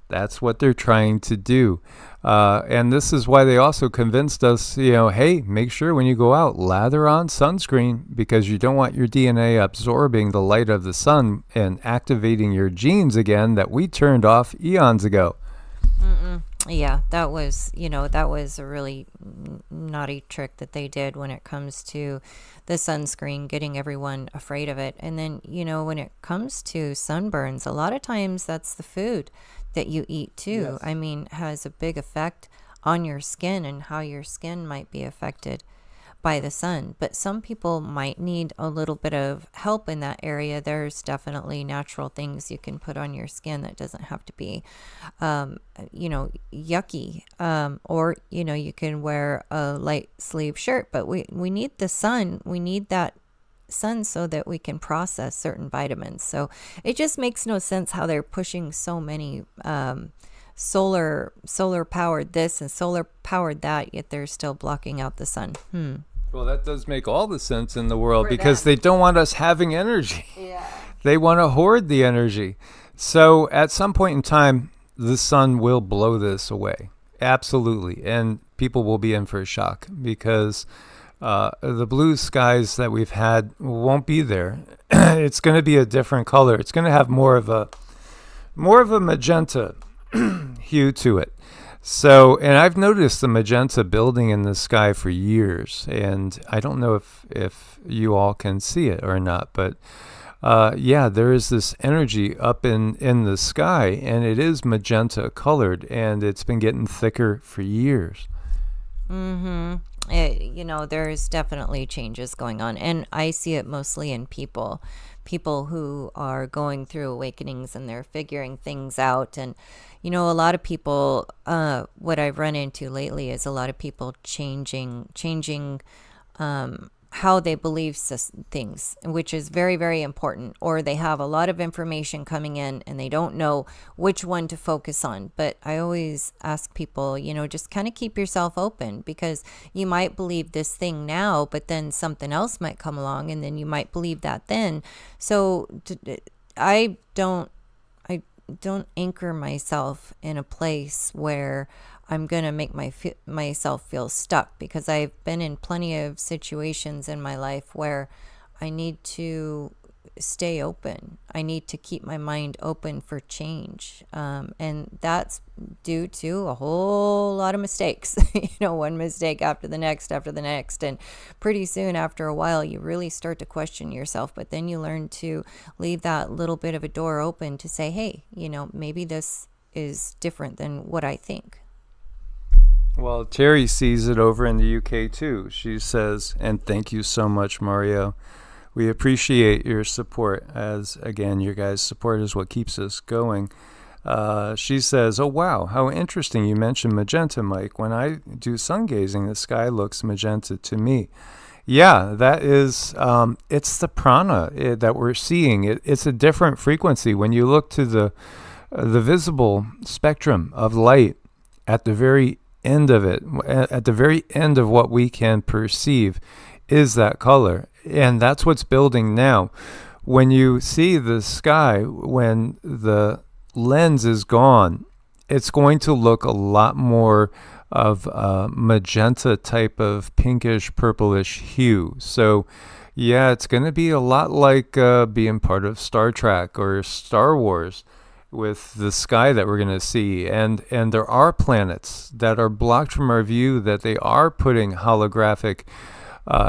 That's what they're trying to do. And this is why they also convinced us, hey, make sure when you go out, lather on sunscreen, because you don't want your DNA absorbing the light of the sun and activating your genes again that we turned off eons ago.
Yeah, that was a really naughty trick that they did when it comes to the sunscreen, getting everyone afraid of it. And then, when it comes to sunburns, a lot of times that's the food that you eat too. Yes. Has a big effect on your skin and how your skin might be affected by the sun. But some people might need a little bit of help in that area. There's definitely natural things you can put on your skin that doesn't have to be, yucky. Or, you can wear a light sleeve shirt, but we need the sun. We need that sun so that we can process certain vitamins. So it just makes no sense how they're pushing so many solar powered this and solar powered that, yet they're still blocking out the sun.
Well, that does make all the sense in the world because they don't want us having energy. Yeah. They want to hoard the energy. So at some point in time, the sun will blow this away. Absolutely. And people will be in for a shock because the blue skies that we've had won't be there. It's going to be a different color. It's going to have more of a magenta hue to it. So, and I've noticed the magenta building in the sky for years, and I don't know if you all can see it or not, but there is this energy up in the sky, and it is magenta colored, and it's been getting thicker for years.
There's definitely changes going on, and I see it mostly in people who are going through awakenings and they're figuring things out. And a lot of people, what I've run into lately is a lot of people changing how they believe things, which is very, very important. Or they have a lot of information coming in and they don't know which one to focus on. But I always ask people, just kind of keep yourself open, because you might believe this thing now, but then something else might come along and then you might believe that then. So I don't anchor myself in a place where I'm going to make myself feel stuck, because I've been in plenty of situations in my life where I need to stay open. I need to keep my mind open for change. And that's due to a whole lot of mistakes, one mistake after the next. And pretty soon, after a while, you really start to question yourself. But then you learn to leave that little bit of a door open to say, hey, maybe this is different than what I think.
Well, Terry sees it over in the UK too. She says, and thank you so much, Mario. We appreciate your support, as again, your guys' support is what keeps us going. She says, "Oh wow, how interesting you mentioned magenta, Mike. When I do sun gazing, the sky looks magenta to me." Yeah, that is, it's the prana that we're seeing. It's a different frequency. When you look to the visible spectrum of light at the very end of it, at the very end of what we can perceive, is that color. And that's what's building now. When you see the sky, when the lens is gone, it's going to look a lot more of a magenta type of pinkish purplish hue. So yeah, it's going to be a lot like being part of Star Trek or Star Wars, with the sky that we're going to see. And there are planets that are blocked from our view, that they are putting holographic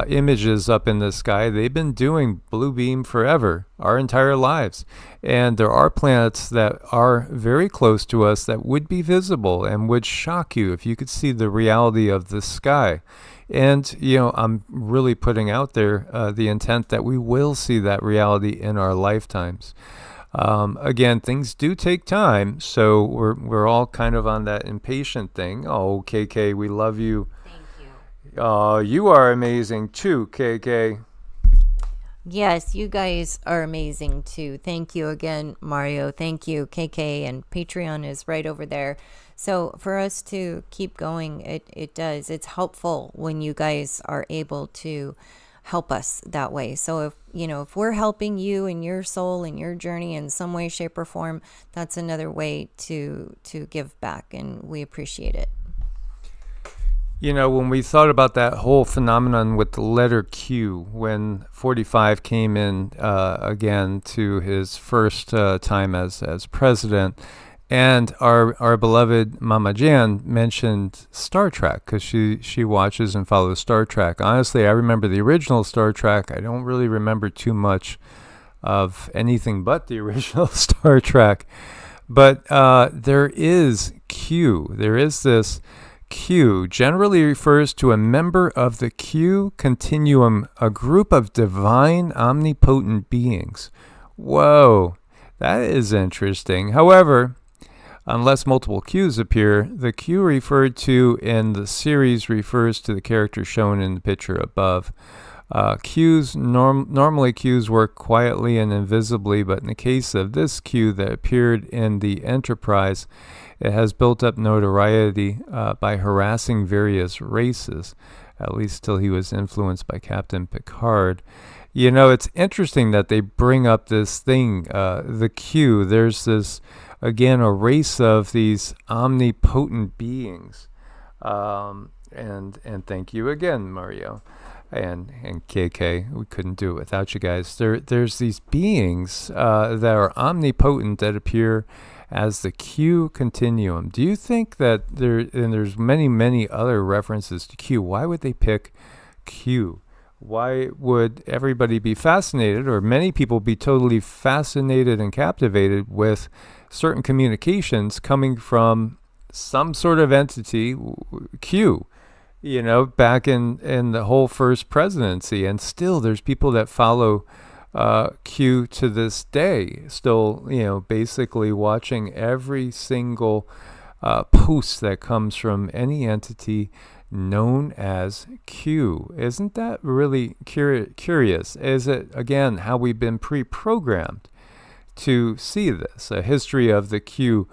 images up in the sky. They've been doing blue beam forever, our entire lives. And there are planets that are very close to us that would be visible and would shock you if you could see the reality of the sky. And, I'm really putting out there the intent that we will see that reality in our lifetimes. Again, things do take time, so we're all kind of on that impatient thing. Oh, KK, we love you.
Thank
you. You are amazing too, KK.
Yes, you guys are amazing too. Thank you again, Mario. Thank you, KK, and Patreon is right over there. So for us to keep going, it does. It's helpful when you guys are able to help us that way. So if we're helping you in your soul, in your journey in some way, shape, or form, that's another way to give back, and we appreciate it.
When we thought about that whole phenomenon with the letter Q, when 45 came in again to his first time as president, and our beloved Mama Jan mentioned Star Trek, because she watches and follows Star Trek. Honestly, I remember the original Star Trek. I don't really remember too much of anything but the original Star Trek. But there is Q. There is this Q. Generally refers to a member of the Q continuum, a group of divine omnipotent beings. Whoa, that is interesting. However, unless multiple Qs appear, the Q referred to in the series refers to the character shown in the picture above. Normally Qs work quietly and invisibly, but in the case of this Q that appeared in the Enterprise, it has built up notoriety by harassing various races, at least till he was influenced by Captain Picard. It's interesting that they bring up this thing, the Q. There's this, again, a race of these omnipotent beings. And thank you again, Mario and KK. We couldn't do it without you guys. There's these beings that are omnipotent that appear as the Q continuum. Do you think that there's many other references to Q? Why would they pick Q? Why would everybody be fascinated, or many people be totally fascinated and captivated with certain communications coming from some sort of entity, Q, back in the whole first presidency? And still there's people that follow Q to this day, still, basically watching every single post that comes from any entity known as Q. Isn't that really curious? Is it, again, how we've been pre-programmed to see this? A history of the Q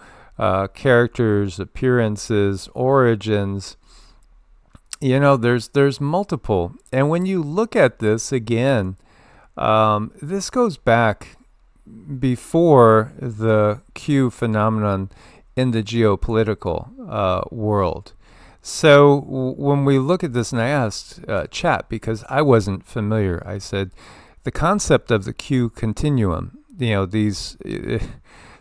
characters, appearances, origins. There's multiple. And when you look at this again, this goes back before the Q phenomenon in the geopolitical world. So when we look at this, and I asked chat, because I wasn't familiar, I said, the concept of the Q continuum, these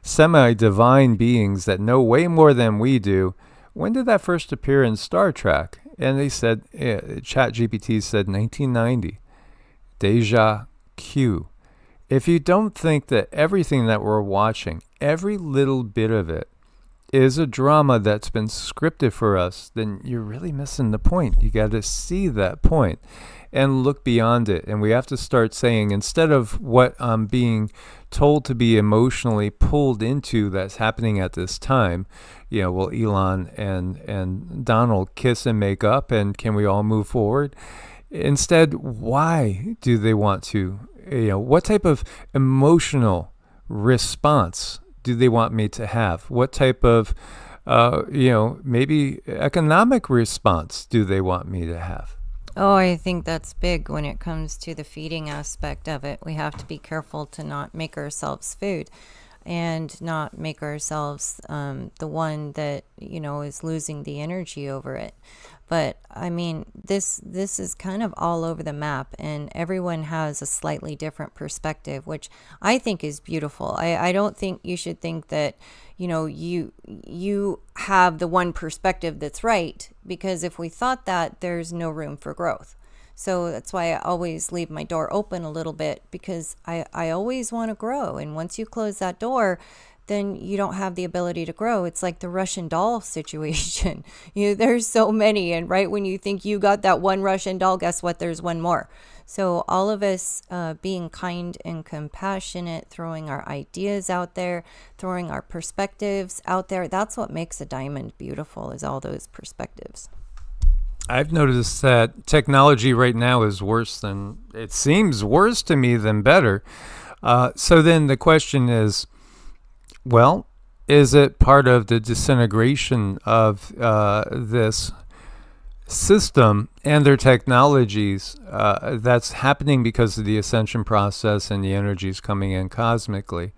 semi-divine beings that know way more than we do, when did that first appear in Star Trek? And they said, chat GPT said 1990, Deja Q. If you don't think that everything that we're watching, every little bit of it, is a drama that's been scripted for us, then you're really missing the point. You got to see that point. and look beyond it. And we have to start saying, instead of what I'm being told to be emotionally pulled into that's happening at this time, will Elon and Donald kiss and make up, and can we all move forward? Instead, why do they want to? What type of emotional response do they want me to have? What type of, maybe economic response do they want me to have?
Oh, I think that's big when it comes to the feeding aspect of it. We have to be careful to not make ourselves food and not make ourselves the one that, is losing the energy over it. But I mean, this is kind of all over the map, and everyone has a slightly different perspective, which I think is beautiful. I don't think you should think that, you have the one perspective that's right, because if we thought that, there's no room for growth. So that's why I always leave my door open a little bit, because I always want to grow. And once you close that door, then you don't have the ability to grow. It's like the Russian doll situation. There's so many, and right when you think you got that one Russian doll, guess what? There's one more. So all of us being kind and compassionate, throwing our ideas out there, throwing our perspectives out there, that's what makes a diamond beautiful, is all those perspectives.
I've noticed that technology right now is it seems worse to me than better. So then the question is, well, is it part of the disintegration of this system and their technologies that's happening because of the ascension process and the energies coming in cosmically?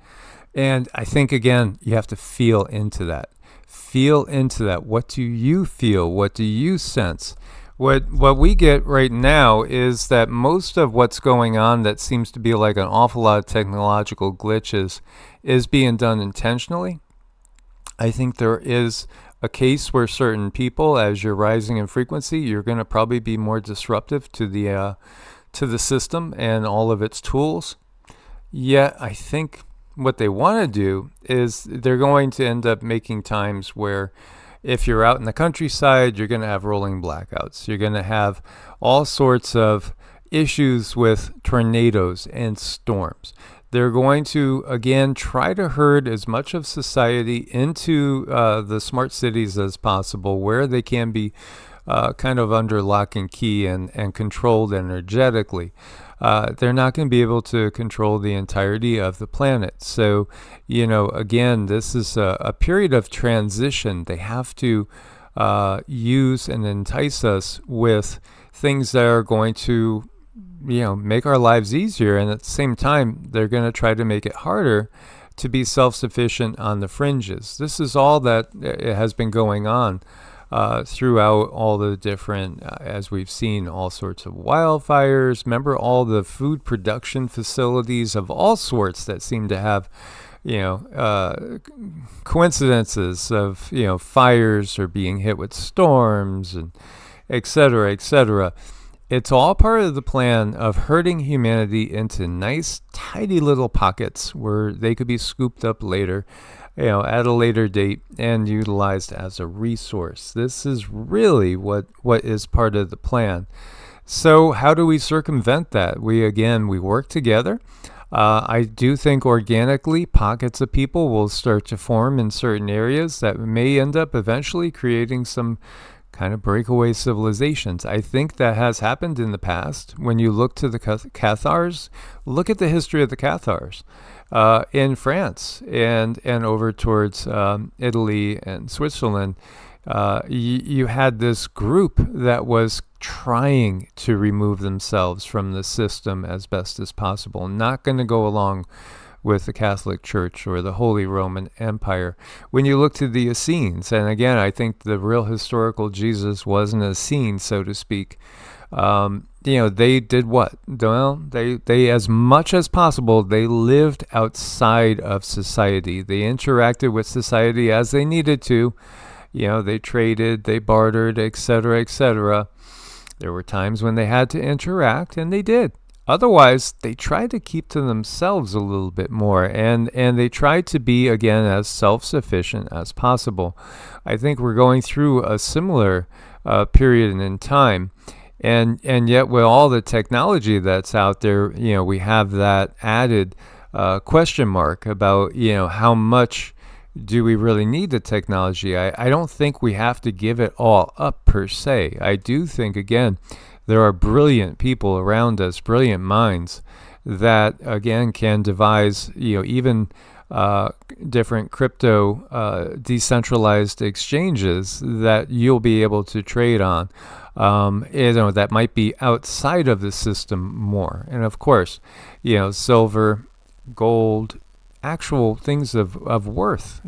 And I think, again, you have to feel into that. Feel into that. What do you feel? What do you sense? What we get right now is that most of what's going on that seems to be like an awful lot of technological glitches is being done intentionally. I think there is a case where certain people, as you're rising in frequency, you're going to probably be more disruptive to the system and all of its tools. Yet I think what they want to do is they're going to end up making times where, if you're out in the countryside, you're going to have rolling blackouts. You're going to have all sorts of issues with tornadoes and storms. They're going to, again, try to herd as much of society into the smart cities as possible, where they can be kind of under lock and key and controlled energetically. They're not going to be able to control the entirety of the planet. So, again, this is a period of transition. They have to use and entice us with things that are going to, make our lives easier. And at the same time, they're going to try to make it harder to be self-sufficient on the fringes. This is all that has been going on throughout all the different, as we've seen, all sorts of wildfires. Remember all the food production facilities of all sorts that seem to have, coincidences of, fires or being hit with storms and et cetera, et cetera. It's all part of the plan of herding humanity into nice, tidy little pockets where they could be scooped up later, at a later date and utilized as a resource. This is really what is part of the plan. So how do we circumvent that? We work together. I do think organically pockets of people will start to form in certain areas that may end up eventually creating some kind of breakaway civilizations. I think that has happened in the past. When you look to the Cathars, look at the history of the Cathars in France and over towards Italy and Switzerland. You had this group that was trying to remove themselves from the system as best as possible, not going to go along with the Catholic Church or the Holy Roman Empire. When you look to the Essenes, and again, I think the real historical Jesus was an Essene, so to speak. They did what? Well, they as much as possible, they lived outside of society. They interacted with society as they needed to. They traded, they bartered, etc., etc. There were times when they had to interact, and they did. Otherwise, they tried to keep to themselves a little bit more, and they tried to be, again, as self-sufficient as possible. I think we're going through a similar period in time, And yet with all the technology that's out there, we have that added question mark about, how much do we really need the technology? I don't think we have to give it all up per se. I do think, again, there are brilliant people around us, brilliant minds that, again, can devise, even different crypto decentralized exchanges that you'll be able to trade on. That might be outside of the system more. And of course, silver, gold, actual things of worth,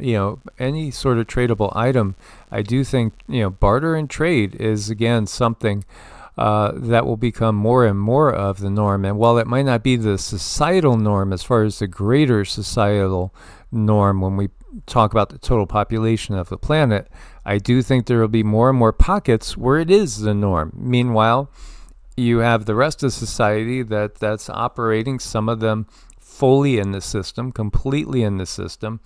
any sort of tradable item. I do think, barter and trade is, again, something that will become more and more of the norm. And while it might not be the societal norm as far as the greater societal norm when we talk about the total population of the planet, I do think there will be more and more pockets where it is the norm. Meanwhile, you have the rest of society that's operating, some of them fully in the system, completely in the system,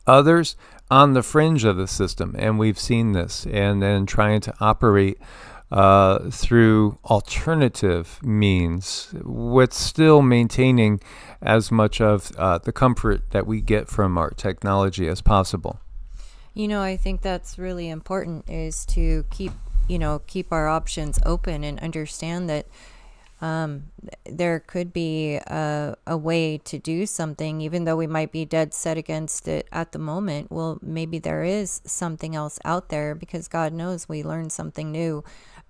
others on the fringe of the system. And we've seen this, and then trying to operate through alternative means with still maintaining as much of the comfort that we get from our technology as possible.
I think that's really important, is to keep our options open and understand that there could be a way to do something, even though we might be dead set against it at the moment. Well, maybe there is something else out there, because God knows we learn something new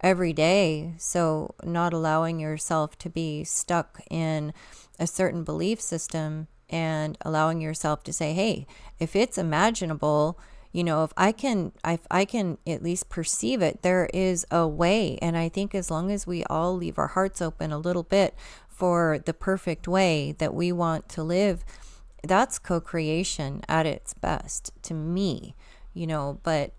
every day. So not allowing yourself to be stuck in a certain belief system, and allowing yourself to say, hey, if it's imaginable, if I can at least perceive it, there is a way. And I think as long as we all leave our hearts open a little bit for the perfect way that we want to live, that's co-creation at its best to me, but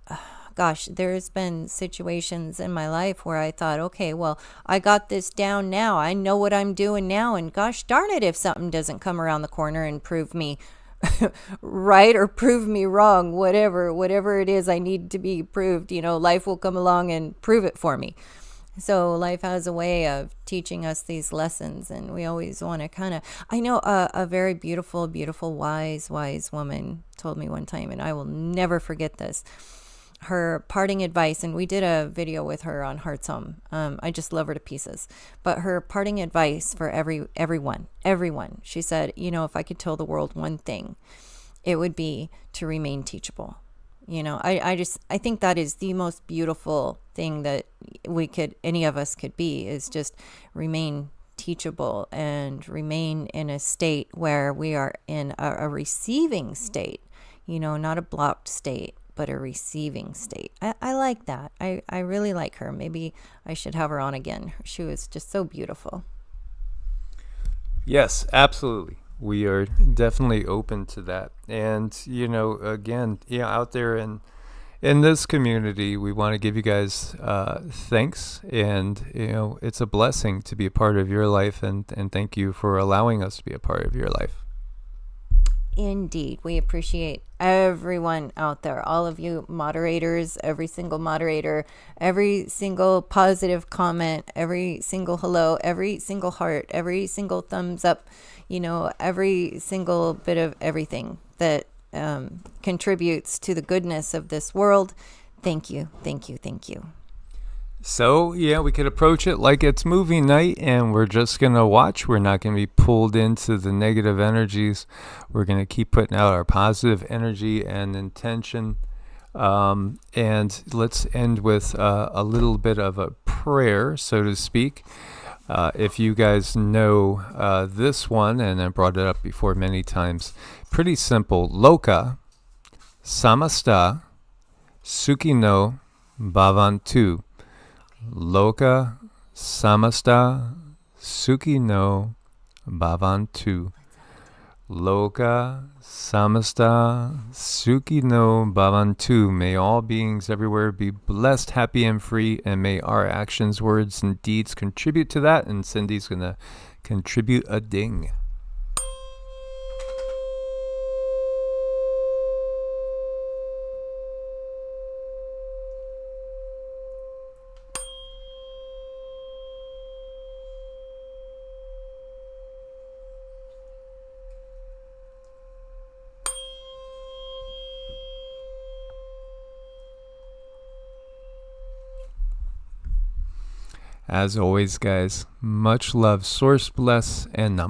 gosh, there's been situations in my life where I thought, okay, well, I got this down now. I know what I'm doing now. And gosh darn it, if something doesn't come around the corner and prove me right or prove me wrong, whatever it is I need to be proved, life will come along and prove it for me. So life has a way of teaching us these lessons, and we always want to I know a very beautiful, wise woman told me one time, and I will never forget this. Her parting advice, and we did a video with her on Hearts Home. I just love her to pieces. But her parting advice for everyone, she said, if I could tell the world one thing, it would be to remain teachable. I think that is the most beautiful thing that any of us could be, is just remain teachable and remain in a state where we are in a receiving state, not a blocked state, but a receiving state. I like that. I really like her. Maybe I should have her on again. She was just so beautiful.
Yes, absolutely. We are definitely open to that. And, again, out there in this community, we want to give you guys thanks. And, it's a blessing to be a part of your life. And thank you for allowing us to be a part of your life.
Indeed. We appreciate everyone out there, all of you moderators, every single moderator, every single positive comment, every single hello, every single heart, every single thumbs up, every single bit of everything that contributes to the goodness of this world. Thank you. Thank you. Thank you.
So, we could approach it like it's movie night, and we're just going to watch. We're not going to be pulled into the negative energies. We're going to keep putting out our positive energy and intention. And let's end with a little bit of a prayer, so to speak. If you guys know this one, and I brought it up before many times, pretty simple. Loka, samasta, sukhino, bhavantu. Loka samasta sukhino bhavantu. Loka samasta sukhino bhavantu. May all beings everywhere be blessed, happy, and free, and may our actions, words, and deeds contribute to that. And Cindy's going to contribute a ding. As always, guys, much love, source bless, and namaste.